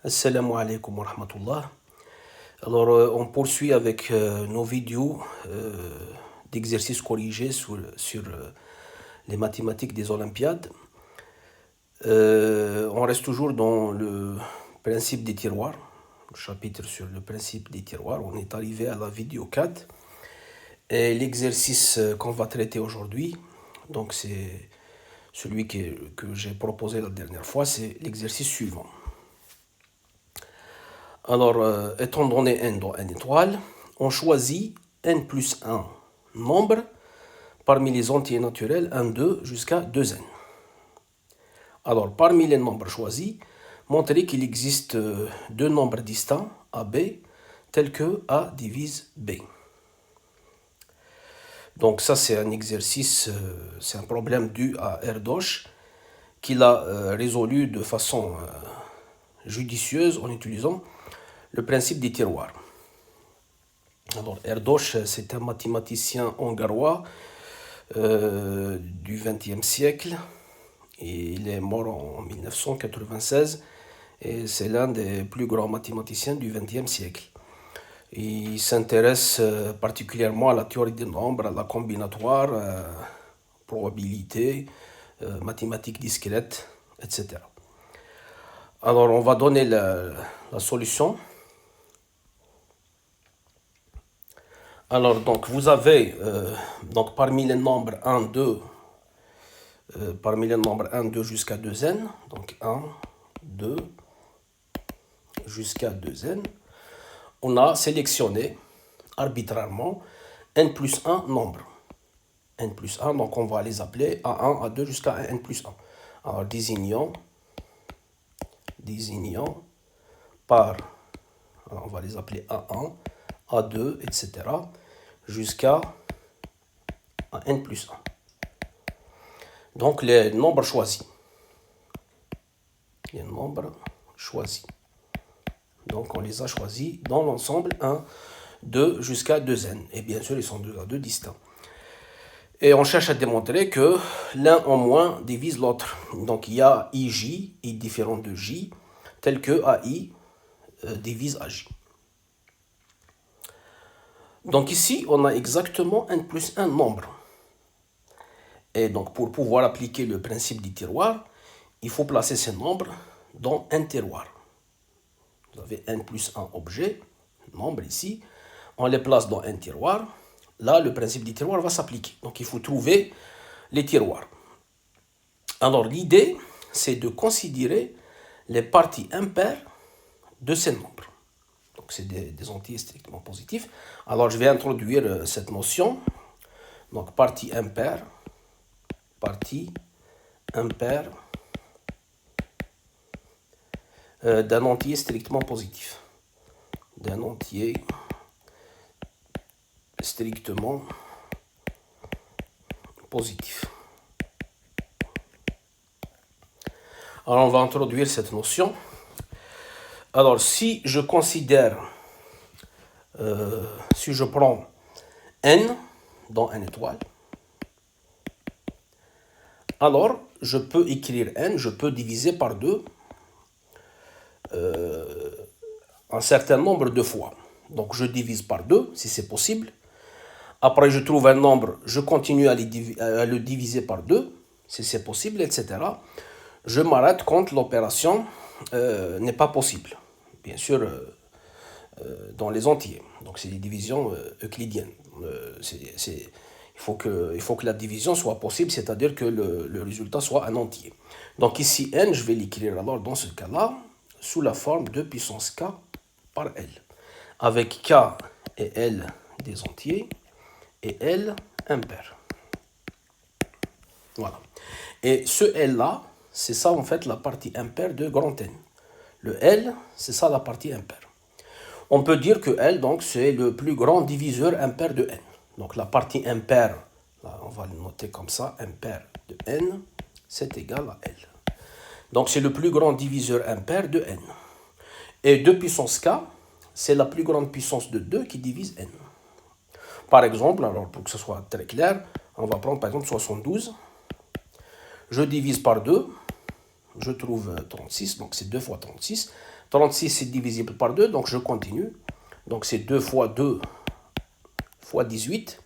Assalamu alaikum wa rahmatullah. Alors, on poursuit avec nos vidéos d'exercices corrigés sur les mathématiques des Olympiades. On reste toujours dans le principe des tiroirs, le chapitre sur le principe des tiroirs. On est arrivé à la vidéo 4. Et l'exercice qu'on va traiter aujourd'hui, donc c'est celui que j'ai proposé la dernière fois, c'est l'exercice suivant. Alors, étant donné n dans n étoile, on choisit n plus 1 nombre parmi les entiers naturels 1, 2 jusqu'à 2n. Alors, parmi les nombres choisis, montrez qu'il existe deux nombres distincts, AB, tels que A divise B. Donc ça, c'est un exercice, c'est un problème dû à Erdős, qu'il a résolu de façon judicieuse en utilisant le principe des tiroirs. Alors, Erdős, c'est un mathématicien hongrois du XXe siècle. Et il est mort en 1996 et c'est l'un des plus grands mathématiciens du XXe siècle. Il s'intéresse particulièrement à la théorie des nombres, à la combinatoire, probabilité, mathématiques discrètes, etc. Alors, on va donner la solution. Alors, donc, vous avez, donc, parmi les nombres 1, 2, parmi les nombres 1, 2 jusqu'à 2n, donc 1, 2 jusqu'à 2n, on a sélectionné arbitrairement n plus 1 nombres. n plus 1, donc on va les appeler A1, A2 jusqu'à n plus 1. Alors désignons par, alors on va les appeler A1, A2, etc. jusqu'à n plus 1. Donc les nombres choisis. Les nombres choisis. Donc on les a choisis dans l'ensemble 1, 2 jusqu'à 2n. Et bien sûr, ils sont deux distincts. Et on cherche à démontrer que l'un en moins divise l'autre. Donc il y a IJ, I différent de J, tel que AI divise AJ. Donc ici, on a exactement n plus 1 nombre. Et donc, pour pouvoir appliquer le principe du tiroir, il faut placer ces nombres dans un tiroir. Vous avez n plus 1 objet, nombre ici, on les place dans un tiroir. Là, le principe du tiroir va s'appliquer. Donc, il faut trouver les tiroirs. Alors, l'idée, c'est de considérer les parties impaires de ces nombres. Donc, c'est des entiers strictement positifs. Alors, je vais introduire cette notion. Donc, partie impaire d'un entier strictement positif. D'un entier strictement positif. Alors, on va introduire cette notion. Alors, si je considère, si je prends n dans n étoile, alors je peux écrire n, je peux diviser par 2 un certain nombre de fois. Donc je divise par 2 si c'est possible. Après je trouve un nombre, je continue à le diviser par 2 si c'est possible, etc. Je m'arrête quand l'opération n'est pas possible. Bien sûr, dans les entiers. Donc c'est des divisions euclidiennes. Il faut que la division soit possible, c'est-à-dire que le résultat soit un entier. Donc ici, n, je vais l'écrire alors dans ce cas-là, sous la forme de puissance k par L. Avec k et L des entiers, et L impair. Voilà. Et ce L-là, c'est ça en fait la partie impaire de grand N. Le L, c'est ça la partie impaire. On peut dire que L, donc, c'est le plus grand diviseur impair de N. Donc la partie impaire, là, on va le noter comme ça, impair de N, c'est égal à L. Donc c'est le plus grand diviseur impair de N. Et 2 puissance K, c'est la plus grande puissance de 2 qui divise N. Par exemple, alors pour que ce soit très clair, on va prendre par exemple 72. Je divise par 2, je trouve 36, donc c'est 2 fois 36. 36, c'est divisible par 2, donc je continue. Donc c'est 2 fois 2 fois 18.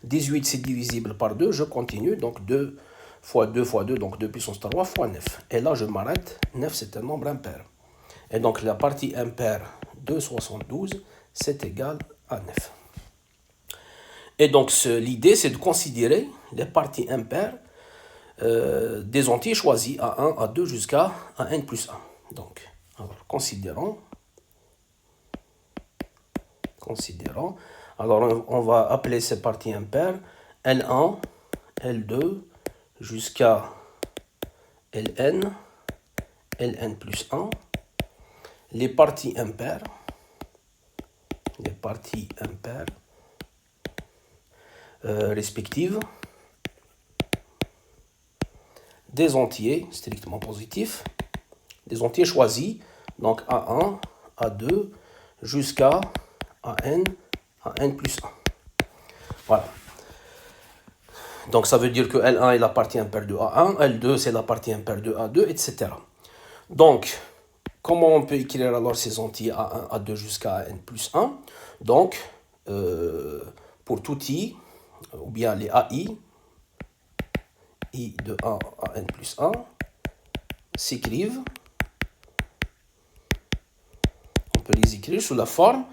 18, c'est divisible par 2, je continue. Donc 2 fois 2 fois 2, donc 2 puissance 3 fois 9. Et là, je m'arrête. 9, c'est un nombre impair. Et donc la partie impaire de 72, c'est égal à 9. Et donc l'idée, c'est de considérer les parties impaires des entiers choisis à 1, à 2 jusqu'à n plus 1. Donc, alors, considérons. Alors, on va appeler ces parties impaires L1, L2 jusqu'à Ln, Ln plus 1. Les parties impaires respectives des entiers strictement positifs, des entiers choisis, donc A1, A2, jusqu'à n plus 1. Voilà. Donc ça veut dire que L1 est la partie impaire de A1, L2 c'est la partie impaire de A2, etc. Donc, comment on peut écrire alors ces entiers A1, A2 jusqu'à n plus 1? Donc, pour tout i, ou bien les AI, i de 1 à n plus 1, s'écrivent, on peut les écrire sous la forme,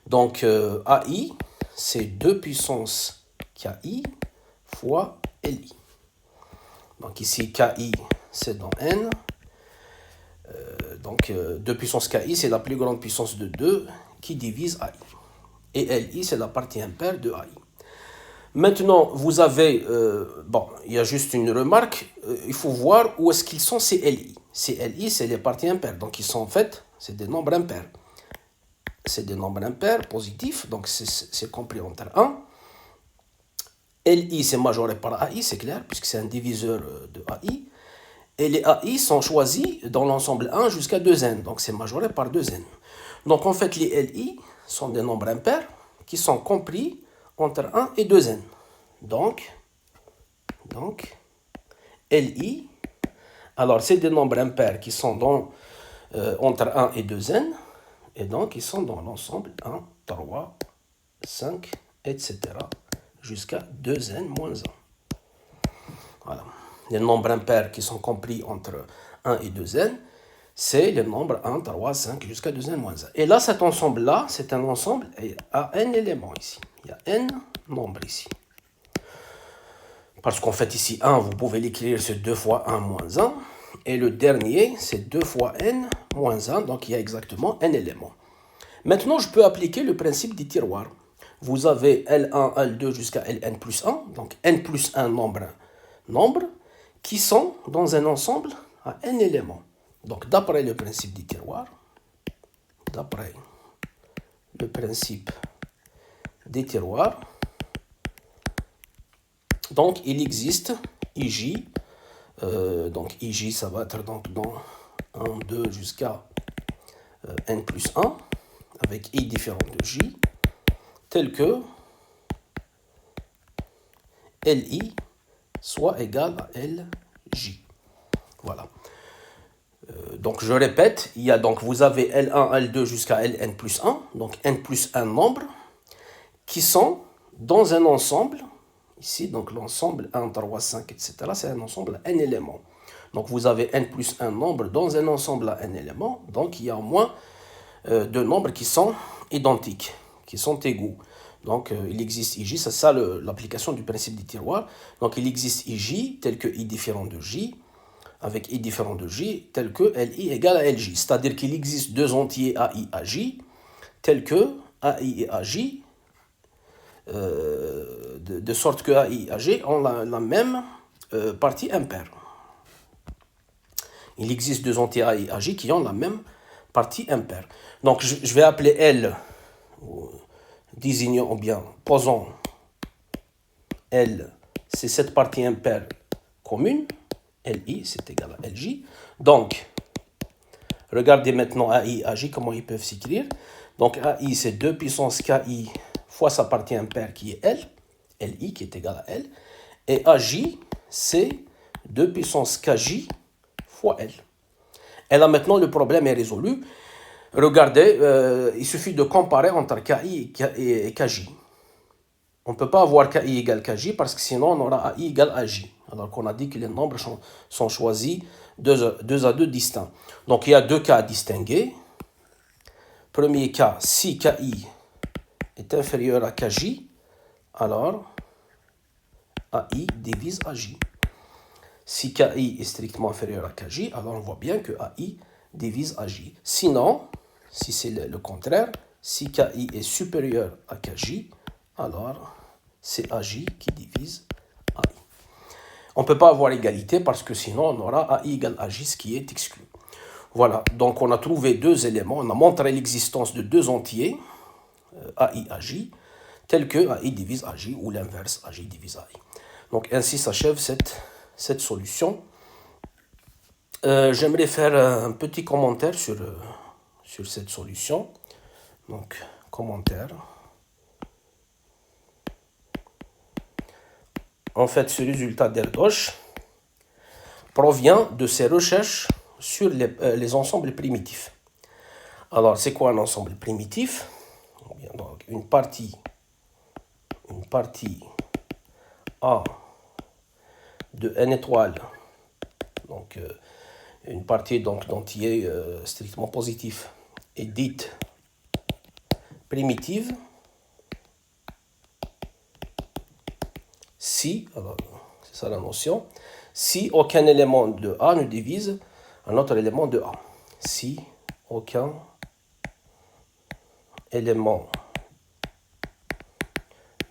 donc AI, c'est 2 puissance KI fois LI. Donc ici, KI, c'est dans n, donc 2 puissance KI, c'est la plus grande puissance de 2 qui divise AI. Et LI, c'est la partie impaire de AI. Maintenant, vous avez, il y a juste une remarque, il faut voir où est-ce qu'ils sont ces LI. Ces LI, c'est les parties impaires, donc ils sont en fait, c'est des nombres impairs. C'est des nombres impairs positifs, donc c'est compris entre 1. LI, c'est majoré par AI, c'est clair, puisque c'est un diviseur de AI. Et les AI sont choisis dans l'ensemble 1 jusqu'à 2n, donc c'est majoré par 2n. Donc en fait, les LI sont des nombres impairs qui sont compris entre 1 et 2n. Donc LI, alors c'est des nombres impairs qui sont entre 1 et 2n, et donc ils sont dans l'ensemble 1, 3, 5, etc. jusqu'à 2n moins 1. Voilà. Les nombres impairs qui sont compris entre 1 et 2n, c'est les nombres 1, 3, 5 jusqu'à 2n moins 1. Et là, cet ensemble-là, c'est un ensemble à n éléments ici. Il y a n nombres ici. Parce qu'en fait, ici, 1, vous pouvez l'écrire, c'est 2 fois 1 moins 1. Et le dernier, c'est 2 fois n moins 1. Donc, il y a exactement n éléments. Maintenant, je peux appliquer le principe des tiroirs. Vous avez L1, L2 jusqu'à Ln plus 1. Donc, n plus 1 nombres qui sont dans un ensemble à n éléments. Donc, d'après le principe des tiroirs, donc il existe IJ, donc IJ ça va être donc dans 1, 2 jusqu'à n plus 1, avec I différent de J, tel que LI soit égal à LJ. Voilà. Donc je répète, vous avez L1, L2 jusqu'à Ln plus 1, donc n plus 1 nombres, qui sont dans un ensemble, ici, donc l'ensemble 1, 3, 5, etc., c'est un ensemble à n éléments. Donc vous avez n plus 1 nombre dans un ensemble à n éléments, donc il y a au moins deux nombres qui sont identiques, qui sont égaux. Donc il existe IJ, c'est ça l'application du principe des tiroirs. Donc il existe IJ tel que I différent de J, avec I différent de J, tel que LI égale à LJ. C'est-à-dire qu'il existe deux entiers AI à J, tels que AI et AJ, de sorte que AI et AJ ont la même partie impaire. Il existe deux entiers AI et AJ qui ont la même partie impaire. Donc je vais appeler L, désignant ou bien posant L, c'est cette partie impaire commune. LI, c'est égal à LJ. Donc, regardez maintenant AI et AJ, comment ils peuvent s'écrire. Donc, AI, c'est 2 puissance KI fois sa partie impaire qui est L, LI qui est égal à L. Et AJ, c'est 2 puissance KJ fois L. Et là, maintenant, le problème est résolu. Regardez, il suffit de comparer entre KI et KJ. On ne peut pas avoir KI égale KJ parce que sinon on aura AI égale AJ. Alors qu'on a dit que les nombres sont choisis deux à deux distincts. Donc il y a deux cas à distinguer. Premier cas, si KI est inférieur à KJ, alors AI divise AJ. Si KI est strictement inférieur à KJ, alors on voit bien que AI divise AJ. Sinon, si c'est le contraire, si KI est supérieur à KJ, alors c'est AJ qui divise AI. On ne peut pas avoir égalité parce que sinon on aura AI égale AJ, ce qui est exclu. Voilà, donc on a trouvé deux éléments, on a montré l'existence de deux entiers, AI, AJ, tels que AI divise AJ ou l'inverse, AJ divise AI. Donc ainsi s'achève cette solution. J'aimerais faire un petit commentaire sur cette solution. Donc, commentaire. En fait, ce résultat d'Erdos provient de ses recherches sur les ensembles primitifs. Alors, c'est quoi un ensemble primitif? Donc, une partie A de n étoiles, donc une partie d'entier strictement positif, est dite primitive si, c'est ça la notion, si aucun élément de A ne divise un autre élément de A. Si aucun élément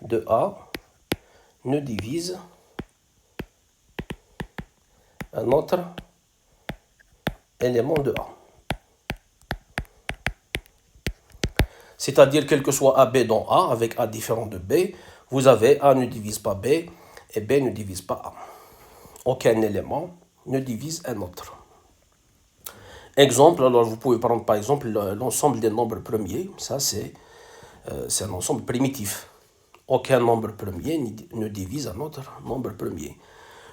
de A ne divise un autre élément de A. C'est-à-dire, quel que soit AB dans A, avec A différent de B, vous avez A ne divise pas B et B ne divise pas A. Aucun élément ne divise un autre. Exemple, alors vous pouvez prendre par exemple l'ensemble des nombres premiers. Ça, c'est un ensemble primitif. Aucun nombre premier ne divise un autre nombre premier.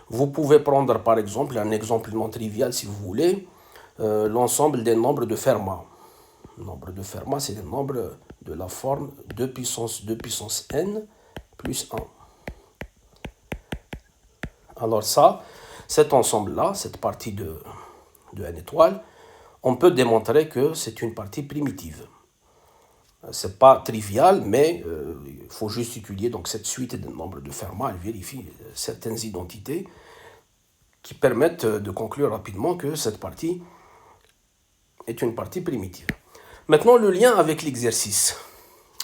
Vous pouvez prendre par exemple un exemple non trivial si vous voulez, l'ensemble des nombres de Fermat. Le nombre de Fermat, c'est le nombre de la forme 2 puissance n plus 1. Alors ça, cet ensemble-là, cette partie de n étoile, on peut démontrer que c'est une partie primitive. Ce n'est pas trivial, mais il faut juste étudier donc, cette suite de nombres de Fermat. Elle vérifie certaines identités qui permettent de conclure rapidement que cette partie est une partie primitive. Maintenant, le lien avec l'exercice.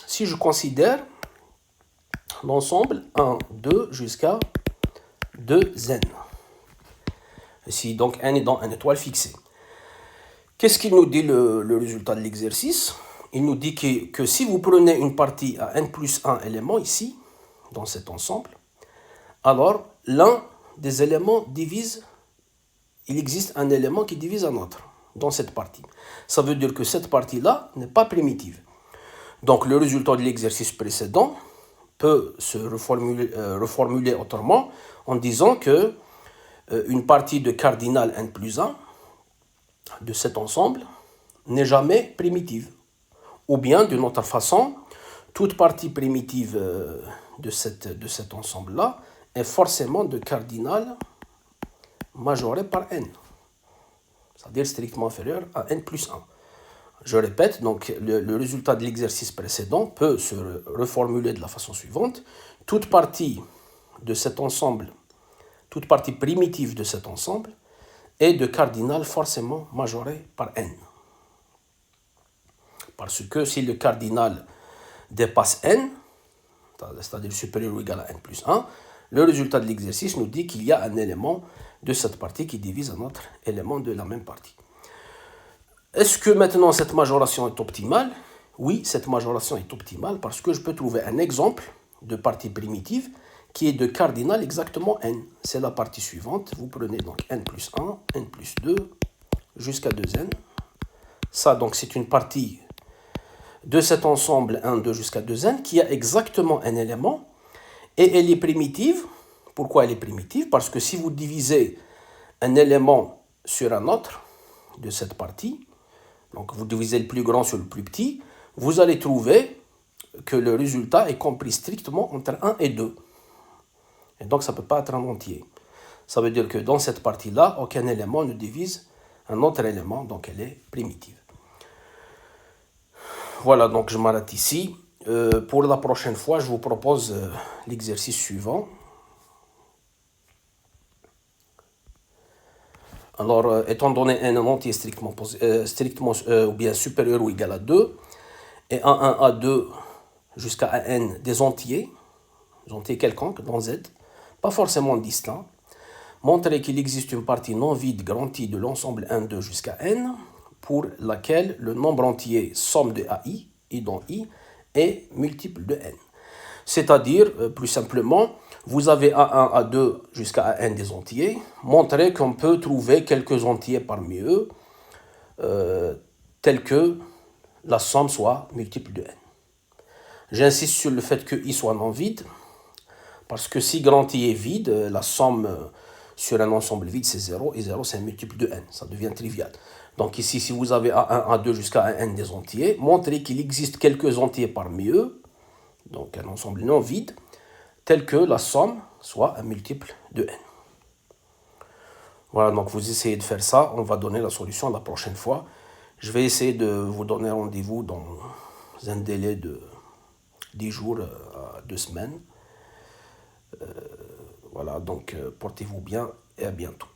Si je considère l'ensemble 1, 2 jusqu'à 2n. Ici, donc, n est dans une étoile fixée. Qu'est-ce qu'il nous dit le résultat de l'exercice? Il nous dit que si vous prenez une partie à n plus 1 élément ici, dans cet ensemble, alors l'un des éléments divise, il existe un élément qui divise un autre dans cette partie. Ça veut dire que cette partie-là n'est pas primitive. Donc le résultat de l'exercice précédent peut se reformuler autrement en disant que une partie de cardinal n plus 1 de cet ensemble n'est jamais primitive. Ou bien, d'une autre façon, toute partie primitive de cet ensemble-là est forcément de cardinal majoré par n, c'est-à-dire strictement inférieur à n plus 1. Je répète, donc le résultat de l'exercice précédent peut se reformuler de la façon suivante. Toute partie de cet ensemble, toute partie primitive de cet ensemble est de cardinal forcément majoré par n. Parce que si le cardinal dépasse n, c'est-à-dire supérieur ou égal à n plus 1, le résultat de l'exercice nous dit qu'il y a un élément de cette partie qui divise un autre élément de la même partie. Est-ce que maintenant cette majoration est optimale? Oui, cette majoration est optimale parce que je peux trouver un exemple de partie primitive qui est de cardinal exactement n. C'est la partie suivante. Vous prenez donc n plus 1, n plus 2, jusqu'à 2n. Ça, donc, c'est une partie de cet ensemble 1, 2 jusqu'à 2n qui a exactement un élément et elle est primitive. Pourquoi elle est primitive? Parce que si vous divisez un élément sur un autre de cette partie, Donc vous divisez le plus grand sur le plus petit, vous allez trouver que le résultat est compris strictement entre 1 et 2. Et donc ça ne peut pas être un entier. Ça veut dire que dans cette partie-là, aucun élément ne divise un autre élément, donc elle est primitive. Voilà, donc je m'arrête ici. Pour la prochaine fois, je vous propose l'exercice suivant. Alors, étant donné n un entier strictement ou bien supérieur ou égal à 2, et A1, A2 jusqu'à An des entiers quelconques dans Z, pas forcément distincts, montrer qu'il existe une partie non vide grand I de l'ensemble 1, 2 jusqu'à N, pour laquelle le nombre entier somme de AI, I dans I, est multiple de N. C'est-à-dire, plus simplement, vous avez A1, A2 jusqu'à An des entiers, montrez qu'on peut trouver quelques entiers parmi eux, tels que la somme soit multiple de N. J'insiste sur le fait que I soit non vide, parce que si grand I est vide, la somme sur un ensemble vide c'est 0, et 0 c'est un multiple de N, ça devient trivial. Donc ici, si vous avez A1, A2 jusqu'à N des entiers, montrez qu'il existe quelques entiers parmi eux, donc un ensemble non vide, tel que la somme soit un multiple de N. Voilà, donc vous essayez de faire ça, on va donner la solution la prochaine fois. Je vais essayer de vous donner rendez-vous dans un délai de 10 jours à 2 semaines. Voilà, donc portez-vous bien et à bientôt.